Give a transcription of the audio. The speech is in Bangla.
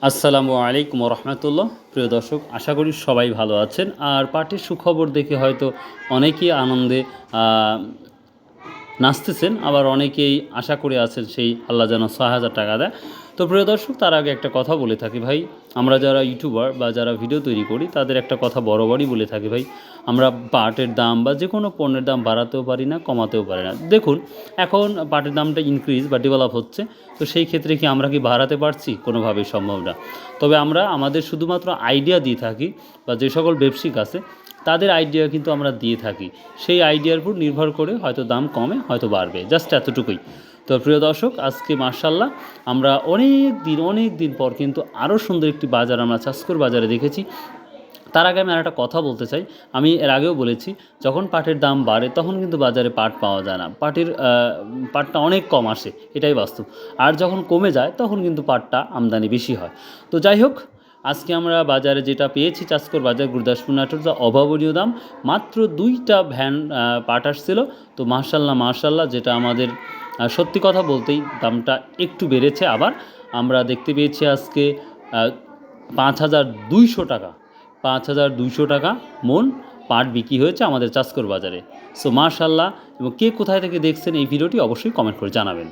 আসসালামু আলাইকুম রহমতুল্লাহ। প্রিয় দর্শক, আশা করি সবাই ভালো আছেন। আর পার্টির সুখবর দেখে হয়তো অনেকেই আনন্দে নাচতেছেন, আবার অনেকেই আশা করে আছেন সেই আল্লাহ যেন 6,000 টাকা দেয়। তো প্রিয় দর্শক, তার আগে একটা কথা বলে থাকি ভাই, আমরা যারা ইউটিউবার বা যারা ভিডিও তৈরি করি তাদের একটা কথা বরাবরই বলে থাকি ভাই, আমরা পাটের দাম বা যে কোনো পণ্যের দাম বাড়াতেও পারি না, কমাতেও পারি না। দেখুন, এখন পাটের দামটা ইনক্রিজ বা ডেভেলপ হচ্ছে, তো সেই ক্ষেত্রে কি আমরা কি বাড়াতে পারছি? কোনোভাবেই সম্ভব না। তবে আমরা আমাদের শুধুমাত্র আইডিয়া দিয়ে থাকি, বা যে সকল ব্যবসায়িক আছে তাদের আইডিয়া কিন্তু আমরা দিয়ে থাকি। সেই আইডিয়ার উপর নির্ভর করে হয়তো দাম কমে, হয়তো বাড়বে, জাস্ট এতটুকুই। তো প্রিয় দর্শক, আজকে মার্শাল্লাহ আমরা অনেক দিন পর কিন্তু আরও সুন্দর একটি বাজার আমরা চাষকর বাজারে দেখেছি। তার আগে আমি আর একটা কথা বলতে চাই। আমি এর আগেও বলেছি, যখন পাটের দাম বাড়ে তখন কিন্তু বাজারে পাট পাওয়া যায় না, পাটটা অনেক কম আসে, এটাই বাস্তব। আর যখন কমে যায় তখন কিন্তু পাটটা আমদানি বেশি হয়। তো যাই হোক, আজকে আমরা বাজারে যেটা পেয়েছি, চাষকর বাজার গুরদাসপুর নাটোর, যা অভাবনীয় দাম। মাত্র 2টা ভ্যান পাট আসছিল। তো মার্শাল্লাহ, যেটা আমাদের সত্যি কথা বলতেই দামটা একটু বেড়েছে। আবার আমরা দেখতে পেয়েছি আজকে 5,200 টাকা, 5,200 টাকা মন পাট বিক্রি হয়েছে আমাদের চাষকর বাজারে। সো মার্শাল্লাহ। এবং কে কোথায় থেকে দেখছেন এই ভিডিওটি অবশ্যই কমেন্ট করে জানাবেন।